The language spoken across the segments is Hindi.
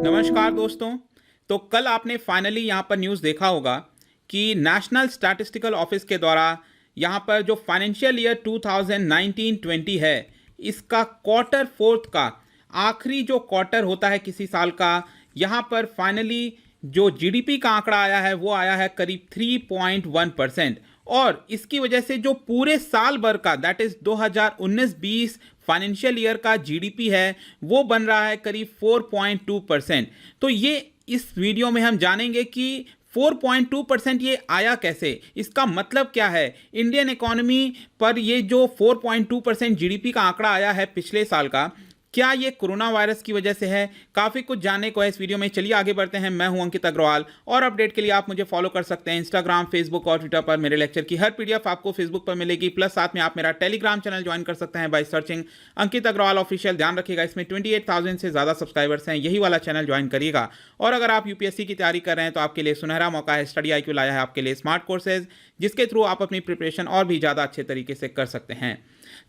नमस्कार दोस्तों। तो कल आपने फाइनली यहाँ पर न्यूज़ देखा होगा कि नेशनल स्टैटिस्टिकल ऑफिस के द्वारा यहाँ पर जो फाइनेंशियल ईयर 2019-20 है, इसका क्वार्टर फोर्थ का आखिरी जो क्वार्टर होता है किसी साल का, यहाँ पर फाइनली जो जीडीपी का आंकड़ा आया है वो आया है करीब 3.1%। और इसकी वजह से जो पूरे साल भर का दैट इज 2019-20 फाइनेंशियल ईयर का जीडीपी है वो बन रहा है करीब 4.2%। तो ये इस वीडियो में हम जानेंगे कि 4.2% ये आया कैसे, इसका मतलब क्या है, इंडियन इकोनॉमी पर ये जो 4.2% जीडीपी का आंकड़ा आया है पिछले साल का, क्या ये कोरोना वायरस की वजह से है। काफ़ी कुछ जानने को है इस वीडियो में। चलिए आगे बढ़ते हैं। मैं हूं अंकित अग्रवाल और अपडेट के लिए आप मुझे फॉलो कर सकते हैं इंस्टाग्राम, फेसबुक और ट्विटर पर। मेरे लेक्चर की हर पीडीएफ आपको फेसबुक पर मिलेगी, प्लस साथ में आप मेरा टेलीग्राम चैनल ज्वाइन कर सकते हैं by searching Ankit Agarwal official. ध्यान रखिएगा इसमें 28,000 से ज़्यादा सब्सक्राइबर्स हैं, यही वाला चैनल ज्वाइन करिएगा। और अगर आप यूपीएससी की तैयारी कर रहे हैं तो आपके लिए सुनहरा मौका है। स्टडी IQ लाया है आपके लिए स्मार्ट कोर्सेज, जिसके थ्रू आप अपनी प्रिपरेशन और भी ज़्यादा अच्छे तरीके से कर सकते हैं।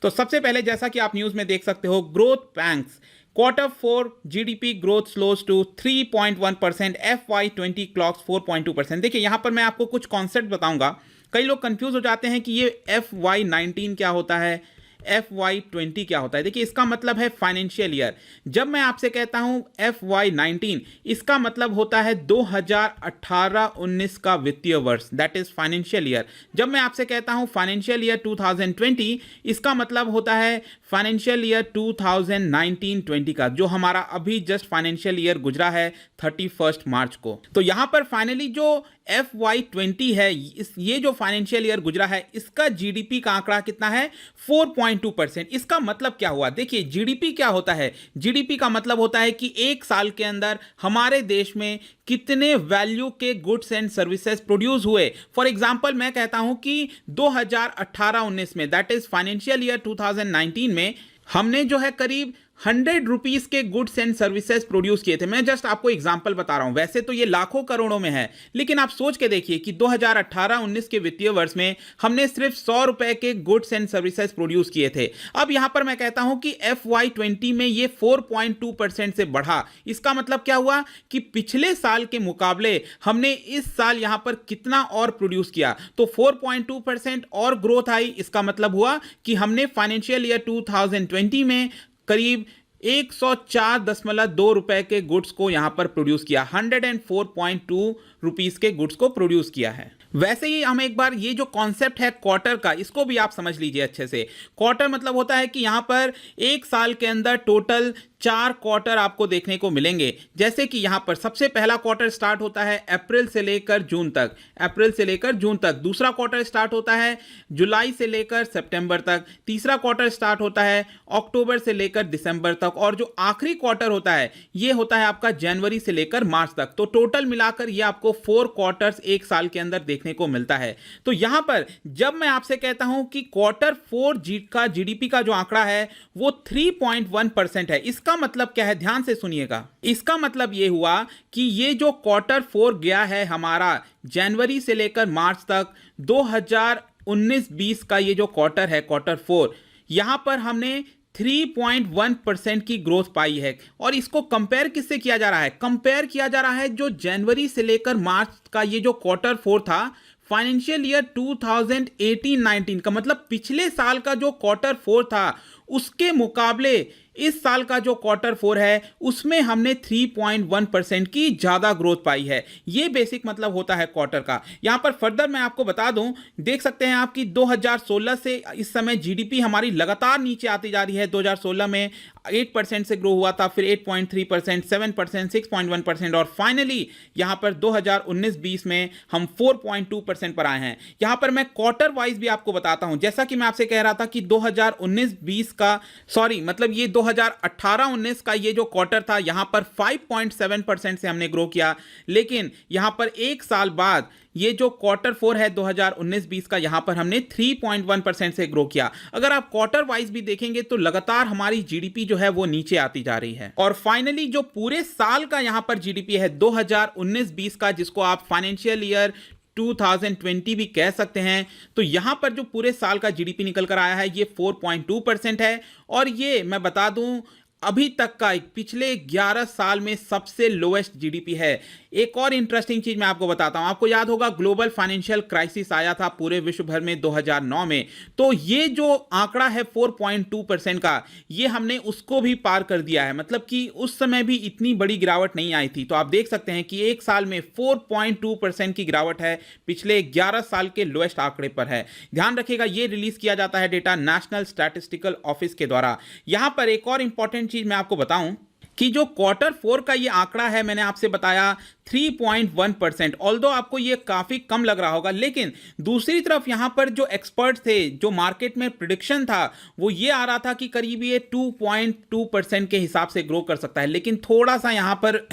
तो सबसे पहले जैसा कि आप न्यूज़ में देख सकते हो, growth banks Q4 GDP growth slows to 3.1%, FY20 clocks 4.2%। देखिए यहाँ पर मैं आपको कुछ कॉन्सेप्ट बताऊंगा। कई लोग कंफ्यूज हो जाते हैं कि ये FY19 क्या होता है, FY20 क्या होता है। देखिए इसका मतलब है फाइनेंशियल ईयर। जब मैं आपसे कहता हूं FY19, इसका मतलब होता है 2018-19 का वित्तीय वर्ष, दैट इज फाइनेंशियल ईयर। जब मैं आपसे कहता हूं फाइनेंशियल ईयर 2020, इसका मतलब होता है फाइनेंशियल ईयर 2019-20 का, जो हमारा अभी जस्ट फाइनेंशियल ईयर गुजरा है 31 मार्च को। तो यहां पर फाइनली जो FY20 है, ये जो फाइनेंशियल ईयर गुजरा है, इसका जीडीपी का आंकड़ा कितना है, 4.2%। इसका मतलब क्या हुआ, देखिए जीडीपी क्या होता है। जीडीपी का मतलब होता है कि एक साल के अंदर हमारे देश में कितने वैल्यू के गुड्स एंड सर्विसेज प्रोड्यूस हुए। फॉर एग्जांपल मैं कहता हूं कि 2018-19 में, दैट इज फाइनेंशियल ईयर 2019 में, हमने जो है करीब 100 रुपीज के गुड्स एंड सर्विसेज प्रोड्यूस किए थे। मैं जस्ट आपको एग्जांपल बता रहा हूं, वैसे तो ये लाखों करोड़ों में है, लेकिन आप सोच के देखिए कि 2018-19 के वित्तीय वर्ष में हमने सिर्फ 100 रुपए के गुड्स एंड सर्विसेज प्रोड्यूस किए थे। अब यहां पर मैं कहता हूं कि FY20 में ये 4.2% से बढ़ा। इसका मतलब क्या हुआ कि पिछले साल के मुकाबले हमने इस साल यहां पर कितना और प्रोड्यूस किया, तो 4.2% और ग्रोथ आई। इसका मतलब हुआ कि हमने फाइनेंशियल ईयर 2020 में करीब 104.2 रुपए के गुड्स को यहां पर प्रोड्यूस किया, 104.2 रुपीस के गुड्स को प्रोड्यूस किया है। वैसे ही हम एक बार ये जो कॉन्सेप्ट है क्वार्टर का, इसको भी आप समझ लीजिए अच्छे से। क्वार्टर मतलब होता है कि यहां पर एक साल के अंदर टोटल 4 क्वार्टर आपको देखने को मिलेंगे। जैसे कि यहां पर सबसे पहला क्वार्टर स्टार्ट होता है अप्रैल से लेकर जून तक, अप्रैल से लेकर जून तक। दूसरा क्वार्टर स्टार्ट होता है जुलाई से लेकर सितंबर तक। तीसरा क्वार्टर स्टार्ट होता है अक्टूबर से लेकर दिसंबर तक। और जो आखिरी क्वार्टर होता है ये होता है आपका जनवरी से लेकर मार्च तक। तो टोटल मिलाकर ये आपको 4 क्वार्टर्स एक साल के अंदर देखने को मिलता है। तो यहां पर जब मैं आपसे कहता हूं कि Q4 का जीडीपी का जो आंकड़ा है वो 3.1% है, इसका मतलब क्या है, ध्यान से सुनिएगा। इसका मतलब यह हुआ कि ये जो Q4 गया है हमारा जनवरी से लेकर मार्च तक, 2019-20 का ये जो क्वार्टर है Q4, यहां पर हमने 3.1% की ग्रोथ पाई है। और इसको कंपेयर किससे किया जा रहा है, कंपेयर किया जा रहा है जो जनवरी से लेकर मार्च का ये जो Q4 था फाइनेंशियल ईयर 2018-19 का, मतलब पिछले साल का जो Q4 था उसके मुकाबले इस साल का जो Q4 है उसमें हमने 3.1% की ज्यादा ग्रोथ पाई है। यह बेसिक मतलब होता है क्वार्टर का। यहां पर फर्दर मैं आपको बता दूं, देख सकते हैं आप कि 2016 से इस समय जीडीपी हमारी लगातार नीचे आती जा रही है। 2016 में 8% से ग्रो हुआ था, फिर 8.3%, 7%, 6.1% और फाइनली यहां पर 2019-20 में हम 4.2% पर आए हैं। यहां पर मैं क्वार्टर वाइज भी आपको बताता हूं। जैसा कि मैं आपसे कह रहा था कि 2019-20 का, सॉरी मतलब ये 2018-19 का ये जो क्वार्टर था यहां पर 5.7% से हमने ग्रो किया, लेकिन यहां पर एक साल बाद ये जो Q4 है 2019-20 का, यहां पर हमने 3.1% से ग्रो किया। अगर आप क्वार्टर वाइज भी देखेंगे तो लगातार हमारी जीडीपी जो है वो नीचे आती जा रही है। और फाइनली जो पूरे साल का यहां पर जीडीपी है 2019-20 का, जिसको आप फाइनेंशियल ईयर 2020 भी कह सकते हैं, तो यहां पर जो पूरे साल का जीडीपी निकल कर आया है ये 4.2% है। और ये मैं बता दूं अभी तक का पिछले 11 साल में सबसे लोएस्ट जीडीपी है। एक और इंटरेस्टिंग चीज मैं आपको बताता हूं, आपको याद होगा ग्लोबल फाइनेंशियल क्राइसिस आया था पूरे विश्व भर में 2009 में, तो ये जो आंकड़ा है 4.2% का, ये हमने उसको भी पार कर दिया है। मतलब कि उस समय भी इतनी बड़ी गिरावट नहीं आई थी। तो आप देख सकते हैं कि एक साल में 4.2% की गिरावट है, पिछले 11 साल के लोएस्ट आंकड़े पर है। ध्यान रखिएगा, ये रिलीज किया जाता है डेटा नेशनल स्टैटिस्टिकल ऑफिस के द्वारा। यहां पर एक और इंपॉर्टेंट चीज मैं आपको बताऊं कि जो Q4 का ये आंकड़ा है, मैंने आपसे बताया 3.1%, ऑल्दो आपको ये काफी कम लग रहा होगा, लेकिन दूसरी तरफ यहां पर जो एक्सपर्ट थे, जो मार्केट में प्रिडिक्शन था, वो ये आ रहा था कि करीब ये 2.2% के हिसाब से ग्रो कर सकता है, लेकिन थोड़ा सा यहां पर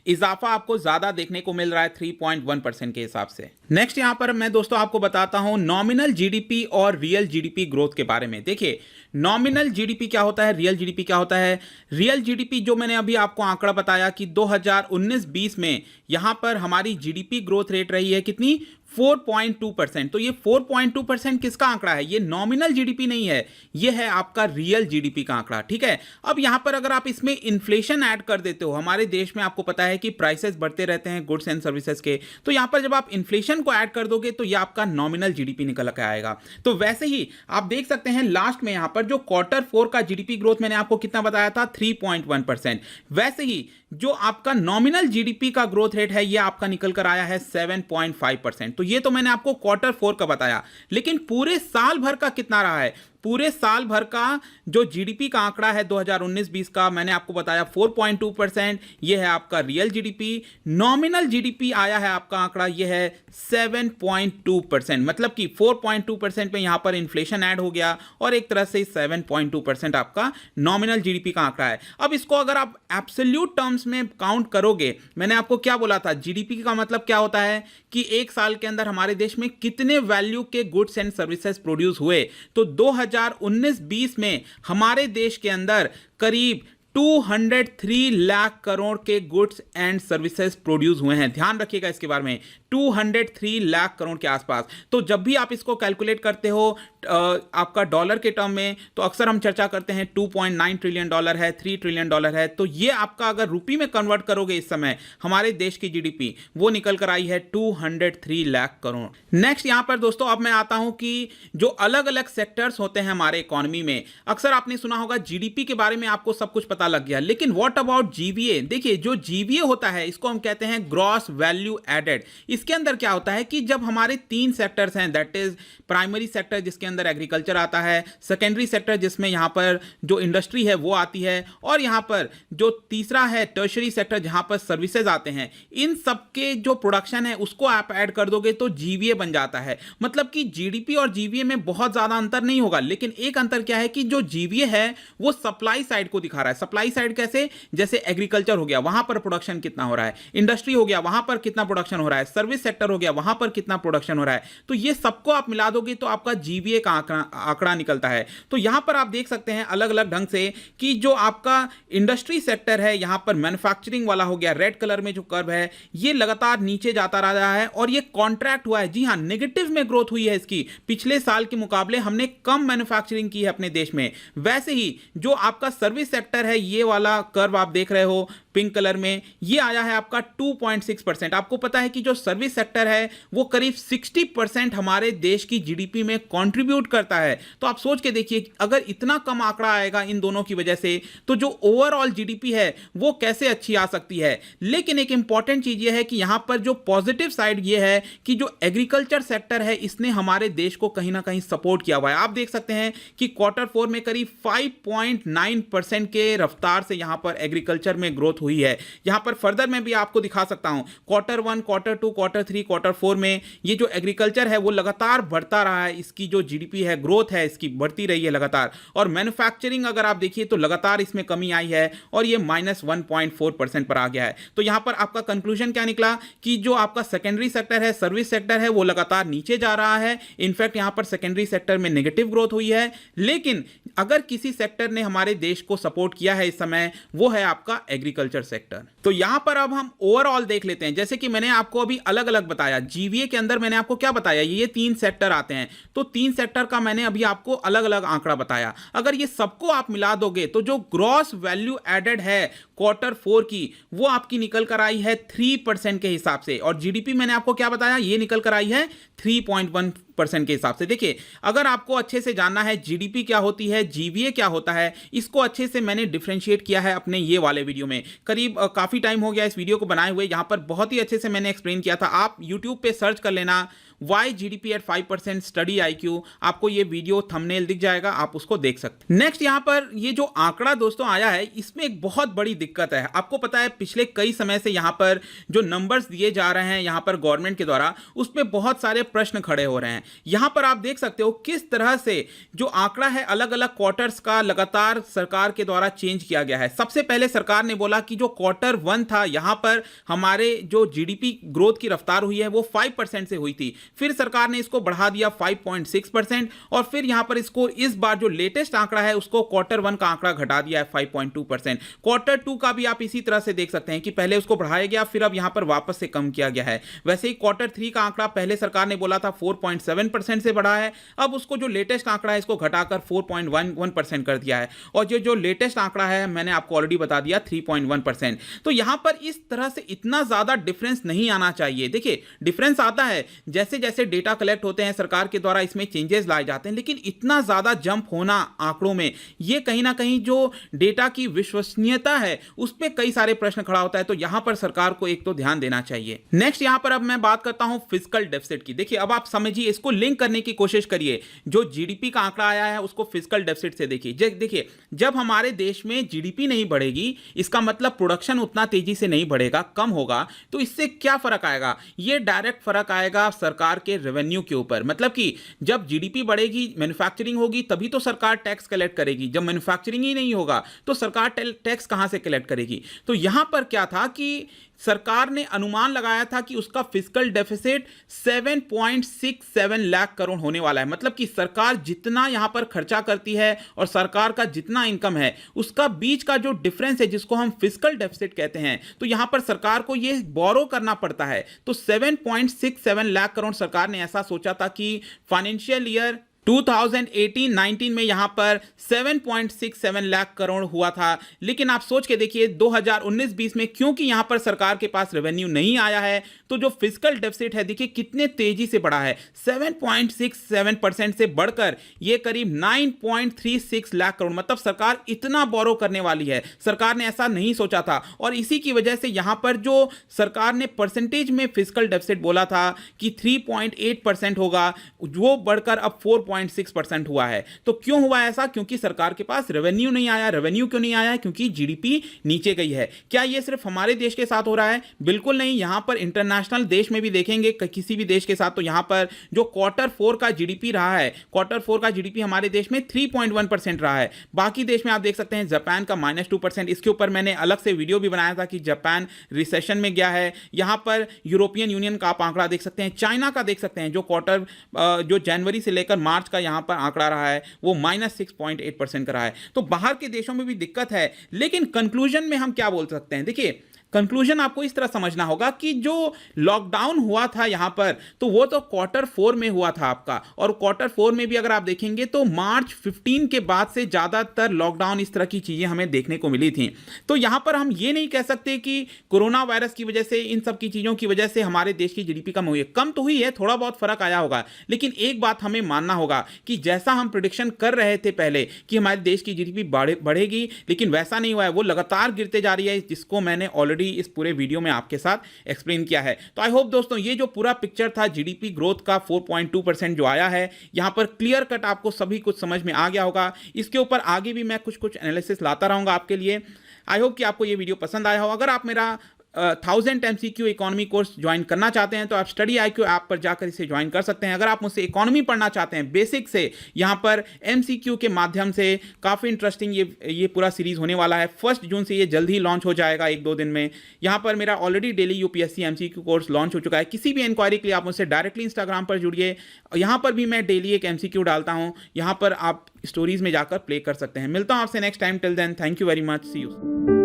इजाफा आपको ज्यादा देखने को मिल रहा है 3.1% के हिसाब से। नेक्स्ट यहां पर मैं दोस्तों आपको बताता हूं नॉमिनल जीडीपी और रियल जीडीपी ग्रोथ के बारे में। देखिए, नॉमिनल जीडीपी क्या होता है, रियल जीडीपी क्या होता है। रियल जीडीपी जो मैंने अभी आपको आंकड़ा बताया कि 2019-20 में यहां पर हमारी जीडीपी ग्रोथ रेट रही है कितनी, 4.2%। तो ये 4.2% किसका आंकड़ा है, ये नॉमिनल जीडीपी नहीं है, ये है आपका रियल जीडीपी का आंकड़ा, ठीक है। अब यहां पर अगर आप इसमें इन्फ्लेशन ऐड कर देते हो, हमारे देश में आपको पता है कि प्राइसेस बढ़ते रहते हैं गुड्स एंड सर्विसेज के, तो यहां पर जब आप इन्फ्लेशन को ऐड कर दोगे तो ये आपका नॉमिनल जीडीपी निकल के आएगा। तो वैसे ही आप देख सकते हैं लास्ट में यहां पर जो Q4 का जीडीपी ग्रोथ मैंने आपको कितना बताया था, 3.1%। वैसे ही जो आपका नॉमिनल जीडीपी का ग्रोथ रेट है, ये आपका निकल कर आया है 7.5%। तो ये तो मैंने आपको Q4 का बताया, लेकिन पूरे साल भर का कितना रहा है, पूरे साल भर का जो जीडीपी का आंकड़ा है 2019-20 का, मैंने आपको बताया 4.2%। ये है आपका रियल जीडीपी। नॉमिनल जीडीपी आया है आपका आंकड़ा, ये है 7.2%। मतलब कि 4.2% में यहां पर इन्फ्लेशन ऐड हो गया और एक तरह से 7.2% आपका नॉमिनल जीडीपी का आंकड़ा है। अब इसको अगर आप एब्सोल्यूट टर्म्स में काउंट करोगे, मैंने आपको क्या बोला था, जीडीपी का मतलब क्या होता है कि एक साल के अंदर हमारे देश में कितने वैल्यू के गुड्स एंड सर्विसेज प्रोड्यूस हुए। तो 2019-20 में हमारे देश के अंदर करीब 203 लाख करोड़ के गुड्स एंड सर्विसेज प्रोड्यूस हुए हैं। ध्यान रखिएगा इसके बारे में, 203 लाख करोड़ के आसपास। तो जब भी आप इसको कैलकुलेट करते हो आपका डॉलर के टर्म में, तो अक्सर हम चर्चा करते हैं 2.9 ट्रिलियन डॉलर है, 3 ट्रिलियन डॉलर है। तो ये आपका अगर रुपये में कन्वर्ट करोगे इस समय, हमारे देश की जीडीपी वो निकल कर आई है 203 लाख करोड़। नेक्स्ट यहां पर दोस्तों अब मैं आता हूं कि जो अलग अलग सेक्टर्स होते हैं हमारे इकोनॉमी में, अक्सर आपने सुना होगा जीडीपी के बारे में आपको सब कुछ पता लग गया, लेकिन व्हाट अबाउट जीवीए। देखिए, जो जीवीए होता है इसको हम कहते हैं ग्रॉस वैल्यू एडेड। इसके अंदर क्या होता है कि जब हमारे 3 सेक्टर्स हैं, दैट इज प्राइमरी सेक्टर जिसके अंदर एग्रीकल्चर आता है, सेकेंडरी सेक्टर जिसमें यहां पर जो इंडस्ट्री है वो आती है, और यहां पर जो तीसरा है टर्शरी सेक्टर जहां पर सर्विसेज आते हैं, इन सबके जो प्रोडक्शन है उसको आप ऐड कर दोगे तो जीवीए बन जाता है। मतलब कि जीडीपी और जीवीए में बहुत ज्यादा अंतर नहीं होगा, लेकिन एक अंतर क्या है कि जो जीवीए है वो सप्लाई साइड को दिखा रहा है। सप्लाई साइड कैसे, जैसे एग्रीकल्चर हो गया वहां पर प्रोडक्शन कितना हो रहा है, इंडस्ट्री हो गया वहां पर कितना प्रोडक्शन हो रहा है, सर्विस सेक्टर हो गया वहां पर कितना प्रोडक्शन हो रहा है। तो ये सबको आप मिला दोगे तो आपका जीवीए का आंकड़ा निकलता है। तो यहां पर आप देख सकते हैं अलग अलग ढंग से कि जो आपका इंडस्ट्री सेक्टर है, यहां पर मैन्युफैक्चरिंग वाला हो गया, रेड कलर में जो कर्व है ये लगातार नीचे जाता रहा है और ये कॉन्ट्रैक्ट हुआ है। जी हां, नेगेटिव में ग्रोथ हुई है इसकी, पिछले साल के मुकाबले हमने कम मैन्युफैक्चरिंग की है अपने देश में। वैसे ही जो आपका सर्विस सेक्टर है, ये वाला कर्व आप देख रहे हो पिंक कलर में, ये आया है आपका 2.6%। आपको पता है कि जो सर्विस सेक्टर है वो करीब 60% हमारे देश की जीडीपी में कंट्रीब्यूट करता है। तो आप सोच के देखिए, अगर इतना कम आंकड़ा आएगा इन दोनों की वजह से, तो जो ओवरऑल जीडीपी है वो कैसे अच्छी आ सकती है। लेकिन एक इंपॉर्टेंट चीज ये है कि यहां पर जो पॉजिटिव साइड ये है कि जो एग्रीकल्चर सेक्टर है इसने हमारे देश को कहीं ना कहीं सपोर्ट किया हुआ है। आप देख सकते हैं कि Q4 में करीब 5.9% के रफ्तार से यहां पर एग्रीकल्चर में ग्रोथ हुई है। यहां पर फर्दर मैं भी आपको दिखा सकता हूं, Q1, Q2, Q3, Q4 में ये जो एग्रीकल्चर है वो लगातार बढ़ता रहा है। इसकी जो जीडीपी है, ग्रोथ है इसकी बढ़ती रही है लगातार। और मैन्युफैक्चरिंग अगर आप देखिए तो लगातार इसमें कमी आई है और ये -1.4% पर आ गया है। तो यहां पर आपका कंक्लूजन क्या निकला कि जो आपका सेकेंडरी सेक्टर है, सर्विस सेक्टर है, वो लगातार नीचे जा रहा है। इनफैक्ट यहां पर सेकेंडरी सेक्टर में नेगेटिव ग्रोथ हुई है। लेकिन अगर किसी सेक्टर ने हमारे देश को सपोर्ट किया है इस समय, वो है आपका एग्रीकल्चर एग्रीकल्चर सेक्टर। तो यहां पर अब हम ओवरऑल देख लेते हैं। जैसे कि मैंने आपको अभी अलग अलग बताया, जीवीए के अंदर मैंने आपको क्या बताया, ये 3 सेक्टर आते हैं, तो 3 सेक्टर का मैंने अभी आपको अलग अलग आंकड़ा बताया। अगर ये सबको आप मिला दोगे तो जो ग्रॉस वैल्यू एडेड है Q4 की, वो आपकी निकल कर आई है 3% के हिसाब से, और जीडीपी मैंने आपको क्या बताया, ये निकल कर आई है 3.1% के हिसाब से। देखिए, अगर आपको अच्छे से जानना है जीडीपी क्या होती है, जीवीए क्या होता है, इसको अच्छे से मैंने डिफरेंशिएट किया है अपने ये वाले वीडियो में। करीब काफी टाइम हो गया इस वीडियो को बनाए हुए, यहां पर बहुत ही अच्छे से मैंने एक्सप्लेन किया था। आप यूट्यूब पे सर्च कर लेना why GDP at 5% study IQ, आपको ये वीडियो थंबनेल दिख जाएगा, आप उसको देख सकते हैं। नेक्स्ट यहां पर ये जो आंकड़ा दोस्तों आया है, इसमें एक बहुत बड़ी दिक्कत है। आपको पता है पिछले कई समय से यहां पर जो नंबर्स दिए जा रहे हैं यहां पर गवर्नमेंट के द्वारा, उस पर बहुत सारे प्रश्न खड़े हो रहे हैं। यहां पर आप देख सकते हो किस तरह से जो आंकड़ा है अलग अलग क्वार्टर्स का लगातार सरकार के द्वारा चेंज किया गया है। सबसे पहले सरकार ने बोला कि जो Q1 था, यहां पर हमारे जो जीडीपी ग्रोथ की रफ्तार हुई है वो 5% से हुई थी। फिर सरकार ने इसको बढ़ा दिया 5.6%, और फिर यहां पर इसको इस बार जो लेटेस्ट आंकड़ा है उसको Q1 का आंकड़ा घटा दिया है 5.2%। Q2 का भी आप इसी तरह से देख सकते हैं कि पहले उसको बढ़ाया गया, फिर अब यहां पर वापस से कम किया गया है। वैसे ही Q3 का आंकड़ा पहले सरकार ने बोला था 4.7% से बढ़ा है, अब उसको जो लेटेस्ट आंकड़ा है इसको घटाकर 4.11% कर दिया है, और जो लेटेस्ट आंकड़ा है मैंने आपको ऑलरेडी बता दिया 3.1%। तो यहां पर इस तरह से इतना ज्यादा डिफरेंस नहीं आना चाहिए। देखिए, डिफरेंस आता है जैसे जैसे डेटा कलेक्ट होते हैं सरकार के द्वारा, इसमें चेंजेस लाए जाते हैं, लेकिन इतना ज्यादा जंप होना आंकड़ों में, ये कहीं ना कहीं जो डेटा की विश्वसनीयता है उस पर कई सारे प्रश्न खड़ा होता है। तो यहां पर सरकार को एक तो ध्यान देना चाहिए। नेक्स्ट यहां पर अब मैं बात करता हूं फिस्कल डेफिसिट की। देखिए, अब आप समझिए, इसको लिंक करने की कोशिश करिए। जो जीडीपी का आंकड़ा आया है उसको फिस्कल डेफिसिट से देखिए। देखिए, जब हमारे देश में जीडीपी नहीं बढ़ेगी, इसका मतलब प्रोडक्शन उतना तेजी से नहीं बढ़ेगा, कम होगा, तो इससे क्या फर्क आएगा, ये डायरेक्ट फर्क आएगा सरकार के रेवेन्यू के ऊपर। मतलब कि जब जीडीपी बढ़ेगी, मैन्युफैक्चरिंग होगी, तभी तो सरकार टैक्स कलेक्ट करेगी। जब मैन्युफैक्चरिंग ही नहीं होगा तो सरकार टैक्स कहां से कलेक्ट करेगी। तो यहां पर क्या था कि सरकार ने अनुमान लगाया था कि उसका फिस्कल डेफिसिट 7.67 लाख करोड़ होने वाला है। मतलब कि सरकार जितना यहां पर खर्चा करती है और सरकार का जितना इनकम है, उसका बीच का जो डिफरेंस है जिसको हम फिस्कल डेफिसिट कहते हैं, तो यहां पर सरकार को यह बोरो करना पड़ता है। तो 7.67 लाख करोड़ सरकार ने ऐसा सोचा था कि फाइनेंशियल ईयर 2018-19 में यहां पर 7.67 लाख करोड़ हुआ था। लेकिन आप सोच के देखिए 2019-20 में, क्योंकि यहां पर सरकार के पास रेवेन्यू नहीं आया है, तो जो फिस्कल डेफिसिट है देखिए कितने तेजी से बढ़ा है। 7.67% से बढ़कर ये करीब 9.36 लाख करोड़, मतलब सरकार इतना बोरो करने वाली है। सरकार ने ऐसा नहीं सोचा था, और इसी की वजह से यहां पर जो सरकार ने परसेंटेज में फिस्कल डेफिसिट बोला था कि 3.8% होगा, वो बढ़कर अब 4.6% हुआ है। तो क्यों हुआ ऐसा? क्योंकि सरकार के पास रेवेन्यू नहीं आया। रेवेन्यू क्यों नहीं आया? क्योंकि जीडीपी नीचे गई है। क्या यह सिर्फ हमारे देश के साथ हो रहा है? बिल्कुल नहीं। यहां पर इंटरनेशनल देश में भी देखेंगे किसी भी देश के साथ, तो यहां पर जो Q4 का जीडीपी रहा है, Q4 का जीडीपी हमारे देश में 3.1% रहा है। बाकी देश में आप देख सकते हैं जापान का -2%। इसके ऊपर मैंने अलग से वीडियो भी बनाया था कि जापान रिसेशन में गया है। यहां पर यूरोपियन यूनियन का आप आंकड़ा देख सकते हैं, चाइना का देख सकते हैं, जो जनवरी से लेकर मार्च का यहां पर आंकड़ा रहा है वो -6.8% का रहा है। तो बाहर के देशों में भी दिक्कत है, लेकिन कंक्लूजन में हम क्या बोल सकते हैं? देखिए, कंक्लूजन आपको इस तरह समझना होगा कि जो लॉकडाउन हुआ था यहां पर, तो वो तो Q4 में हुआ था आपका, और Q4 में भी अगर आप देखेंगे तो मार्च 15 के बाद से ज्यादातर लॉकडाउन, इस तरह की चीजें हमें देखने को मिली थी। तो यहां पर हम ये नहीं कह सकते कि कोरोना वायरस की वजह से, इन सब की चीजों की वजह से हमारे देश की जीडीपी कम हुई है। कम तो हुई है, थोड़ा बहुत फर्क आया होगा, लेकिन एक बात हमें मानना होगा कि जैसा हम प्रिडिक्शन कर रहे थे पहले कि हमारे देश की जीडीपी बढ़ेगी, लेकिन वैसा नहीं हुआ है, वो लगातार गिरते जा रही है, जिसको मैंने ऑलरेडी इस पूरे वीडियो में आपके साथ एक्सप्लेन किया है। तो आई होप दोस्तों, ये जो पूरा पिक्चर था जीडीपी ग्रोथ का 4.2% जो आया है, यहां पर क्लियर कट आपको सभी कुछ समझ में आ गया होगा। इसके ऊपर आगे भी मैं कुछ एनालिसिस लाता रहूंगा आपके लिए। आई होप कि आपको ये वीडियो पसंद आया हो। अगर आप मेरा 1000 MCQ इकोनॉमी कोर्स ज्वाइन करना चाहते हैं तो आप स्टडी IQ ऐप पर जाकर इसे ज्वाइन कर सकते हैं। अगर आप मुझसे इकोनॉमी पढ़ना चाहते हैं बेसिक से, यहाँ पर MCQ के माध्यम से काफ़ी इंटरेस्टिंग ये पूरा सीरीज होने वाला है। 1 जून से ये जल्द ही लॉन्च हो जाएगा, 1-2 दिन में। यहाँ पर मेरा already daily UPSC MCQ course launch हो चुका है। किसी भी इंक्वायरी के लिए आप मुझसे डायरेक्टली इंस्टाग्राम पर जुड़िए। यहाँ पर भी मैं डेली एक MCQ डालता हूँ, यहाँ पर आप स्टोरीज में जाकर प्ले कर सकते हैं। मिलता हूँ आपसे next time. Till then, thank you very much, see you.